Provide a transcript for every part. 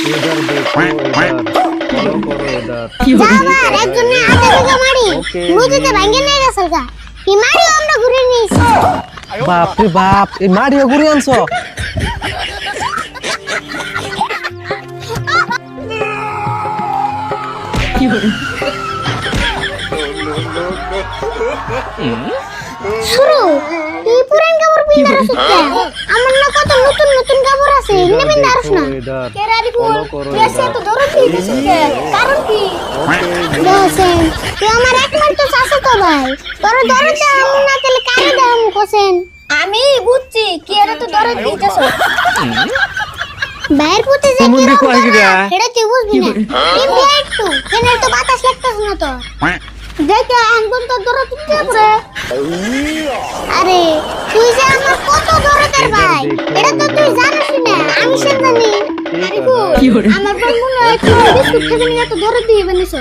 इधर देखो इधर फॉलो करो इधर যাবার একজনে হাতে থেকে মারি নদীতে ভাঙে নিয়ে গেছে গা কি মারি আমরা ঘুরে নিয়েছি বাপ রে বাপ এই মাড়িও ঘুরে আনছো শুরু এই পুরান কাপড় পিন্দার আছে আমার না কত নতুন নতুন কাপড় আছে এগুলো পিন্দারছ না इधर কেরারি ফুল फॉलो करो এসে তো দরদ দিতেছ কারণ কি দেখেন তুই আমার একমাত্র চাচা তো ভাই তোর দরদ দাও না তাহলে কারে দাম কোসেন আমি বুঝছি কি এর তো দরদ দিতেছ বাইরে পুতে যে তুমি কি দেখো আইগিরা এটা তুই বুঝবি না তুই বিয়ে একটু কেন তো বাতাস লাগতেছ না তো দেখে আঙ্গুল তো দরদ দিতে পারে আরে তুই যে আমার কত দরদের ভাই এটা তো তুই জানিস না আমি সে জানি আমার বল মনে হয় তুই বিস্কুট খেতে নিয়ে তো দরদ দিয়ে বানিয়েছো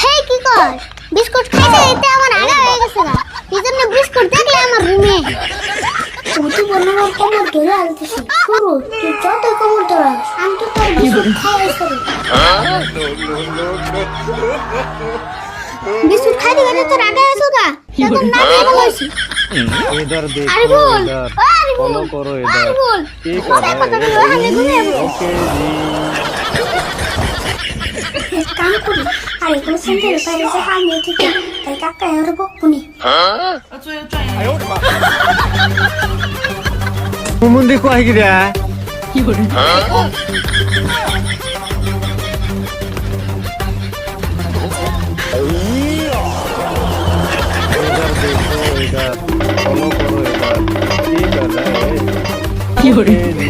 হেই কি কর বিস্কুট খাইতে এতে আমার আগা হয়ে গেছে না এই জন্য বিস্কুট দেখলে আমার রুমে তুই বল আমার কোমর ধরে আলতেছিস পুরো তুই যত কোমর ধরে আমি তো তোর বিস্কুট খাইছি বিস্কুট খাই দিবে তো রাগা আছো গা এখন না দিয়ে বলছি इधर देखो আরে বল इधर আরে বল फॉलो करो আরে इधर বল ठीक কোথায় है কথা বলে হালে ঘুরে ओके जी কাম করি আরে কোন সেন্টারে বাইরে যে হালে থেকে তাই কাকা এর বকুনি তুমি দেখো আইগিরা इधर देखो इधर फॉलो करो इधर ठीक है ओके जी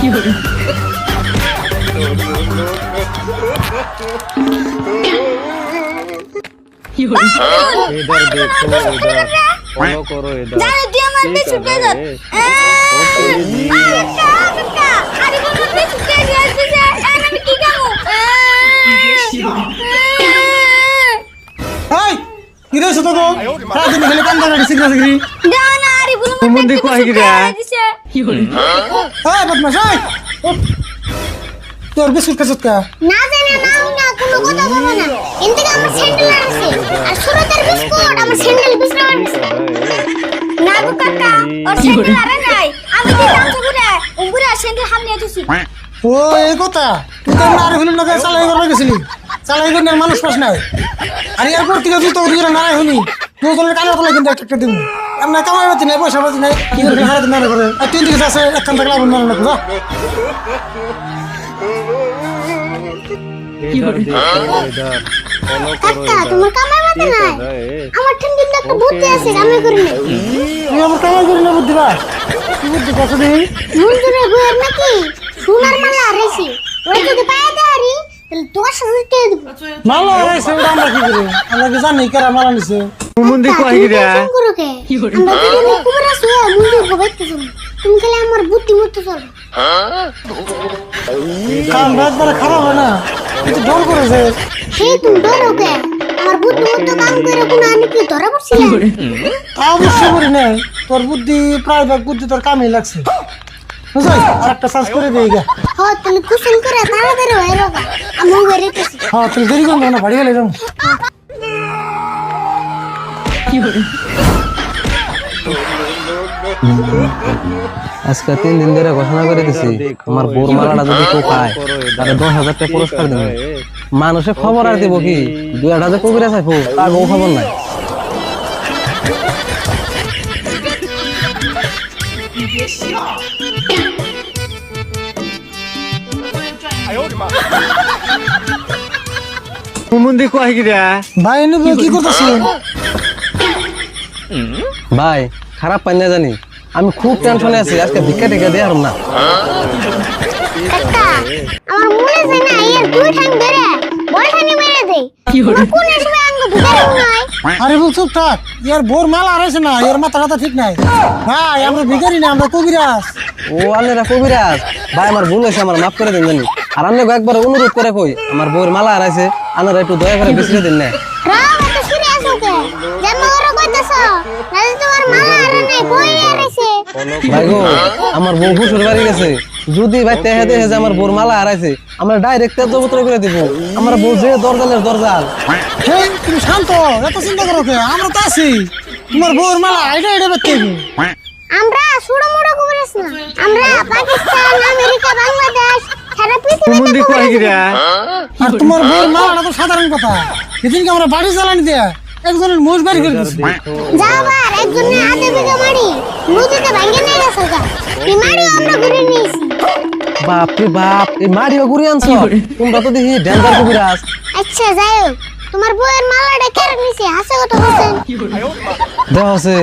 इधर देखो इधर फॉलो करो इधर জানো তুই আমার ठीक বিস্কুট है পেয়ে ओके जी আরে কোন বিস্কুট পেয়ে যাচ্ছে আমি কি খাবো এই কি রে ছোট গো সারাদিন খেলে কান্দা গাড়ি সিগরা সিগরি দাও না আরে বল তুমি দেখো আইগিরা এই বদমাশ এই তোর বিস্কুট খাচ্ছত কা না জানে না না কোনো কথা বলবো না কিন্তু আমার স্যান্ডেল আছে আর সুরতের বিস্কুট আমার স্যান্ডেল বিস্কুট আছে না গো কাকা ওর স্যান্ডেল আরে নাই আমি কি দাম তো ঘুরে উগুরা স্যান্ডেল হামনে আছিস ও এই কথা তুই তো না আর হইল না চালাই করবে গেছিলি চালাই করে মানুষ পাস নাই আর এরপর থেকে তুই তো ওদিকে না হইনি তুই তোর কানে তোলা কিন্তু একটা দিন আমরা কামাই পাতি নাই পয়সা পাতি নাই কি করে হারাতে না করে আর তুই দিকে আছে একখান থেকে লাভ না না যা इधर देखो इधर फॉलो करो কাকা इधर তোমার কামাই মতে ठीक নাই है আমার ঠান্ডির একটা বুদ্ধি আছে কামাই করি না তুই আমার কামাই করি না বুদ্ধি বা কি বুদ্ধি কত দিই মন্দিরে গুয়ার নাকি সোনার মালা আরেছি ওই যদি পায় দাঁড়ি তাহলে 10,000 টাকা দেব মালা হইছে ওটা আমরা কি করি আমরা কি জানি কারা মালা নিছে তুমি দেখো আইগিরা আমরা দুজনে কুবরা শুয়ে মন্দির গোবাইতে যাব তুমি খালি আমার বুদ্ধি মতো চলো কাম রাত বড় খারাপ হয় না কিন্তু ডর করে যে সেই তুমি ডরো কে আমার বুদ্ধি মতো কাম করে কোন আমি কি ধরা পড়ছিলাম অবশ্যই করি নাই তোর বুদ্ধি প্রায় ভাগ বুদ্ধি তোর কামে লাগছে বুঝলি আর একটা সার্চ করে দেই গা হ তুমি কুশল করে তাড়াতাড়ি হয়ে রোগা আমি বেরিতেছি হ্যাঁ তুই দেরি করবি না বাড়ি গেলে যাবো আজকে 3 দিন ধরে ঘোষণা করে দিছি আমার বোর মালাটা যদি কেউ পায় তাহলে 10,000 টাকা পুরস্কার দেব মানুষে খবর আর দেব কি 2,000 টাকা কবিরা চাইবো তার কোনো খবর নাই তুমি দেখো আইগিরা ভাই এনে কি করতেছিস ভাই খারাপ পাই না জানি আমি খুব টেনশনে আছি আজকে ভিক্ষা টিকা দিয়ে আর না কাকা আমার মনে হয় না এর দুই ঠাং ধরে বল ঠানি মেরে দেই কোন সময় আঙ্গ ধরে নয় আরে বল চুপ থাক, ইয়ার বোর মালা হারাইছে না, ইয়ার মাথা কথা ঠিক নাই ভাই। আমরা ভিখারি না, আমরা কবিরাজ। ও আল্লাহরা কবিরাজ ভাই, আমার ভুল হয়েছে, আমার মাফ করে দিন জানি। আর আমি একবার অনুরোধ করে কই, আমার বউয়ের মালা হারাইছে, আপনারা একটু দয়া করে বিছড়ে দিন না। রাও এত সিরিয়াস ওকে জন্ম করে কইতাছ নালে তোমার মালা আরে নাই বই আরেছে। ভাই গো, আমার বউ শ্বশুর বাড়ি গেছে, যদি ভাই তেহে দেখে যে আমার বউর মালা হারাইছে, আমরা ডাইরেক্ট তেজপত্র করে দিব। আমার বউ যে দরজালের দরজাল। হেই তুমি শান্ত, এত চিন্তা করো কে? আমরা তো আছি, তোমার বোর মালা এটা এটা বেতে। আমরা সুড়ো মুড়ো কবিরাজ না, আমরা পাকিস্তান আমেরিকা বাংলাদেশ সারা পৃথিবীতে কবিরাজ। আর তোমার বোর মালাটা তো সাধারণ কথা, সেদিনকে আমরা বাড়ি জ্বালানি দেয়া একজনের মোষ বাড়ি করে দিচ্ছি। যাবার একজনের হাতে বিঘা মারি নদীতে ভাঙে নিয়ে গেছে গা, এই মারি আমরা ঘুরে নিয়েছি। বাপ রে বাপ, এই মারিও ঘুরে আনছো তোমরা তো দেখি ডেঞ্জার কবিরাজ। আচ্ছা যাই হোক, তোমার বউয়ের মালাটা কেড়ে নিছে, হাসে কথা বলছেন। দেখছে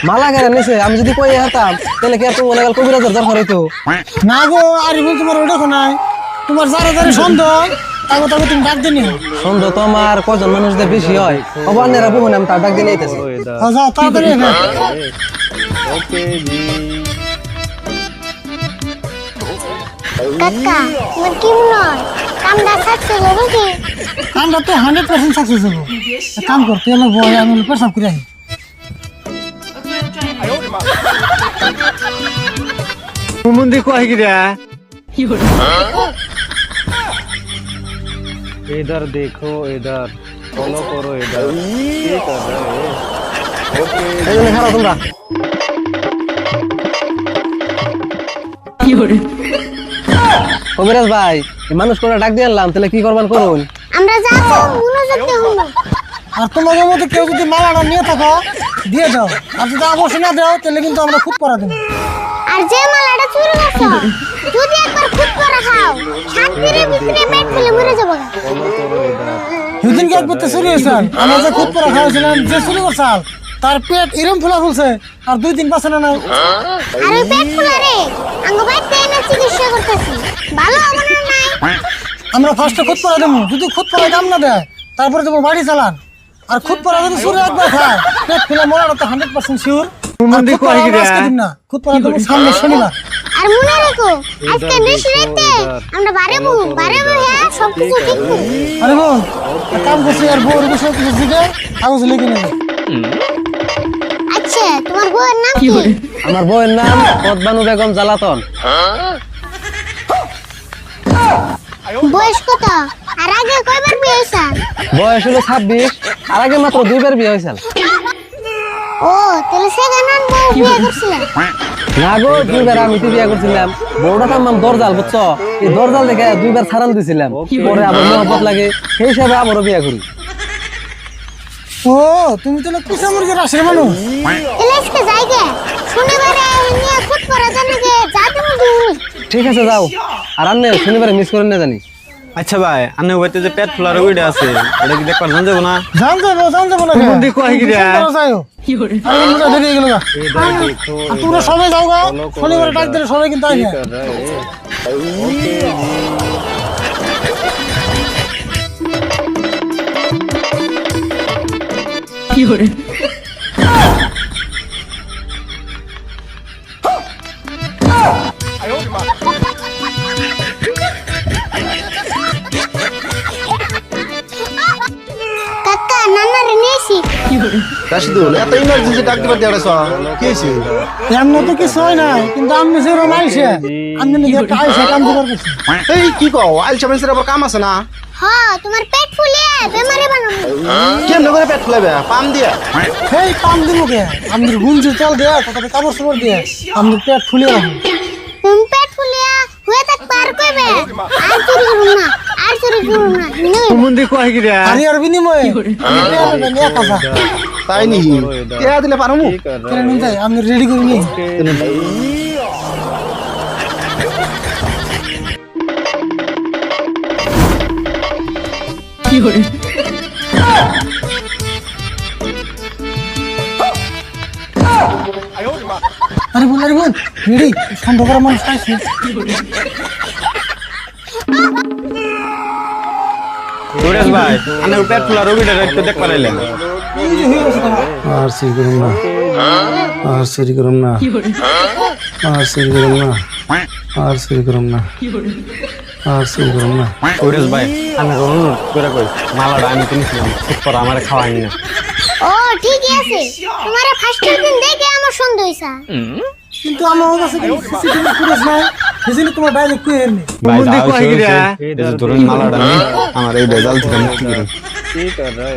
মালা কেন নিছে, আমি যদি কই হতাম তাহলে কি এত মনে গেল কবিরাজের দরকার হইতো? না গো, আর বল তোমার ওটা নাই, তোমার যারা যারা সন্দেহ তাকে তাকে তুমি ডাক দিনি। সন্দেহ তো আমার কজন মানুষদের বেশি হয়, অবান্যেরা বহু আমি তার ডাক দিয়ে নিতেছি। যাও তাড়াতাড়ি এসো। কাকা তোমার কি মনে হয় কামটা সাকসেস হবে কি? কামটা তো 100% সাকসেস হবো। এক কাম কর, তুই আমার বয় আমি পেশাব করে আহি। मुंदी को है गिरा इधर देखो, इधर फॉलो करो, इधर ये कर रहे हैं। ओके এই খারাপ তোমরা কবিরাজ ভাই, এই মানুষ করে ডাক দিয়ে আনলাম, তাহলে কি করবেন করুন। আমরা যাবো মনোযোগ দিয়ে শুনো। আর তোমাদের মধ্যে কেউ যদি মালাটা নিয়ে থাকো দিয়ে দাও, আর যদি অবশ্যই না দাও তাহলে কিন্তু আমরা খুব করা দেবো। আর যে মালাটা চুরি করছো যদি একবার খুব করে খাও 7 দিনের ভিতরে পেট ফুলে মরে যাবো গা। দুদিনকে একবার তো চুরি হয়েছে, আমরা যে খুব করে খাওয়াছিলাম, যে চুরি করছাল তার পেট এরম ফুলা ফুলছে, আর 2 দিন বাঁচে না নাই। আর ওই পেট ফুলা রে আঙ্গ বাইতে এনে চিকিৎসা করতেছি, ভালো হবে না নাই? আমরা ফার্স্টে খুদ পরা দেবো, যদি খুদ পরা দাম না দেয় তারপরে দেবো বাড়ি চালান। আর খুদ পরা যদি চুরি একবার খায় পেট ফুলে মরাটা তো 100% শিওর। मुंदी को है गिरा না খুদ পরা দেবো সামনে শনিবার। আর মনে রেখো আজকে নিশ রাতে আমরা বাড়াবো হ্যাঁ সবকিছু ঠিক করব। আরে বোন এক কাম করছি, আর বউর বিষয়ে কিছু জিজ্ঞে কাগজ লিখে নেবে। আচ্ছা তোমার বউয়ের নাম কি? আমার বউয়ের নাম পদ্মানু বেগম জালাতন। বয়স কত? আর আগে কয়বার বিয়ে হইছে? বয়স হলো 26, আর আগে মাত্র 2বার বিয়ে হয়েছিল। ও তাহলে সেখানে বউ বিয়ে করছিল। না গো, 2বার আমি তো বিয়ে করছিলাম। বউটা তার নাম দরজাল, বুঝছো? এই দরজাল দেখে 2বার ছাড়ান দিছিলাম, পরে আবার মহব্বত লাগে, সেই হিসাবে আবারও বিয়ে করি। ও তুমি তো কুসা মুরগির রাশের মানুষ। তাহলে আজকে যাই গে শনিবারে নিয়ে খুদ পড়া জানে যে যাতে মুদি। ঠিক আছে যাও, আর আন্নে শনিবারে মিস করেন না জানি। अच्छा भाई अन्य होते जो पेट फुलार वीडियो আছে এটা কি দেখবার জান যাব না? জান যাবো না। मुंदी को है गिरा আরে মুজা দেরি হয়ে গেল গা। इधर देखो, আর তোমরা সবাই যাও গা, শনিবারে ডাক দিলে সবাই কিন্তু আইবে। कर रहे हैं। ओके কাকা নানারে নিয়েছি। রাশিদুল এত ইমার্জেন্সি ডাক দিবার দেড় কি হয়েছে? এমন তো কিছু হয় না, কিন্তু আমি যে রোম আইসে আমি নিজে একটা আইসে কাম দিবার করছি। এই কি কও আইলসা মেসের আবার কাম আছে না? হ্যাঁ তোমার পেট ফুলে বেমারি বানাবো। কেমনে করে পেট ফুলাবে? পাম দিয়া? এই পাম দিব কে? আমাদের গুঞ্জি তেল দেয়া তাতে কাপড় চোপড় দিয়ে আমাদের পেট ফুলিয়ে রাখো। তুমি পেট ফুলে হয়ে থাক পার কইবে আর চুরি করুম না, আর চুরি করুম না। मुंदी को है गिरा আরে আর বিনিময়ে আমি পেয়ারে নিয়ে কাজা তাই নি টিয়া দিলে পারমু? কেন নিয়ে যাই আমি রেডি করে নিই। আরে বোন রেডি, সন্দেহ করা মানুষ পাইছি। সুরেশ ভাই আমি পেট ফুলা রোগীটা একটু দেখ পারাইলেন আর সিরি করুম না আর সিরি করুম না আর সিরি করুম না আর সিরি করুম না আর সিরি করুম না সুরেশ ভাই আমি অনুরোধ করে কই মালাটা আমি কিনেছিলাম ঠিক করে আমার খাওয়াই না ও ঠিকই আছে তোমার ফার্স্ট দিন দেখে আমার সন্দেহ হইছে কিন্তু আমার কাছে সিসিটিভি ফুটেজ নাই সেজন্য তোমার ডাইরেক্ট কই এরনি ভাই কই গিরা এই যে ধরুন মালাটা আমি আমার এই বেজাল থেকে মুক্তি করুন কি কর রে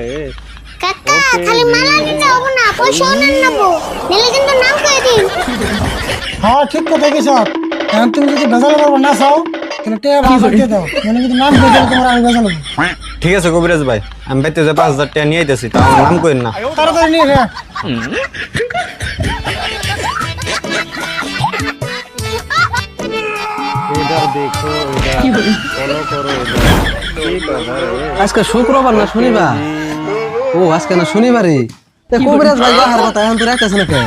কাকা খালি মালা নিতে হবে না পয়সাও নেন নেবো নিলে কিন্তু নাম কয়ে দিন হ্যাঁ ঠিক কথা কইছ এখন তুমি যদি বেজাল করবে না চাও তাহলে টেয়া ভাষা দিয়ে দাও মানে যদি নাম কই দিলে তোমার আমি বেজাল হবো ঠিক আছে কবিরাজ ভাই আমি বাইতে যে 5000 টাকা নিয়ে আইতাছি তা আমার নাম কইন না তাড়াতাড়ি নিয়ে রে इधर देखो इधर फॉलो करो इधर কি কর রে আজকে শুক্রবার না শনিবার? ও আজকে না শনিবারই। তে কবিরাজ ভাই বাহার কথা এখন তো রাখতেছ না কে?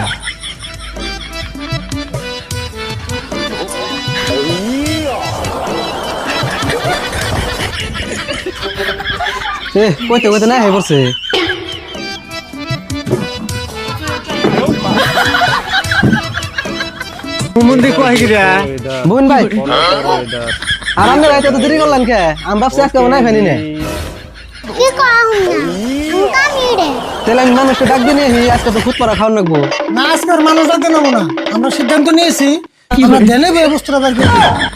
কইতে কইতে না হয়ে পড়ছে। কুমন্দি কই গিরা इधर বোন ভাই फॉलो करो इधर আর আপনি রাইতে তো দেরি করলেন কে? আমি ভাবছি আজকে নাই ফেনি না। কি করা হুম না আমি কামি রে তাহলে আমি মানুষকে ডাক দিয়ে নিয়ে আজকে তো খুদ পরা খাওয়ান লাগবো। না আজকের মানুষ ডাকতে নেবো না আমরা সিদ্ধান্ত নিয়েছি আমরা জেনে বস্তুটা বের করে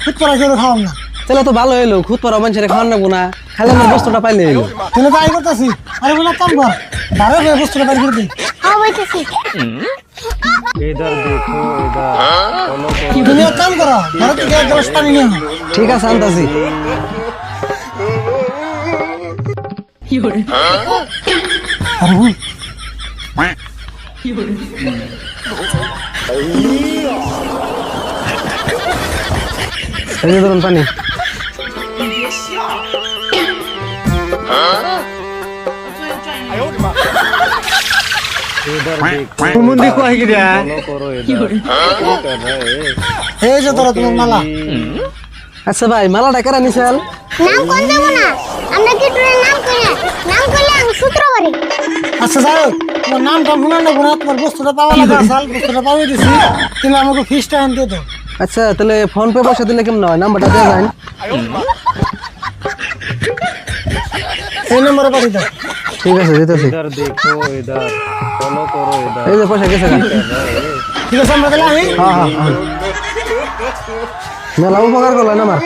ঠিক করা কেউ খাওয়াম না তাহলে তো ভালো হইলো, খুদ পরা মানুষের খাওয়ান লাগবো না, খালি আমার বস্তুটা পাইলে এলো। তাহলে তাই করতেছি আরে বলে কাম কর বাইরে বস্তুটা বের করে দিই হ্যাঁ বলতেছি इधर देखो इधर फॉलो करो তুমি এক কাম করো ঘরে থেকে এক গ্লাস পানি নিয়ে আনো। ঠিক আছে আনতাছি। আরে হুই এই যে ধরুন পানি। इधर देखो কুমন্দি কই গিরা फॉलो करो इधर কি কর রে এই যে ধরো তোমার মালা আচ্ছা ভাই মালাটা কেরা নিছেন? নাম কোন দেব না আমরা কি তোর নাম কই নাম করলে আমি সূত্র করি আচ্ছা যাও তোমার নামটা ভুলে নেবো না তোমার বস্তুটা পাওয়া লাগবে সাল বস্তুটা পাওয়া দিছি তুমি আমাকে ফিসটা আনতে দাও আচ্ছা তাহলে ফোন পে পয়সা দিলে কেমন হয়? নাম্বারটা দেওয়া যায়? এই নম্বরে পাঠি দাও ঠিক আছে দিতেছি। इधर देखो इधर फॉलो करो इधर এই যে পয়সা গেছে গা। ঠিক আছে আমরা তাহলে আমি হ্যাঁ হ্যাঁ হ্যাঁ। মেলা উপকার করলেন আমার।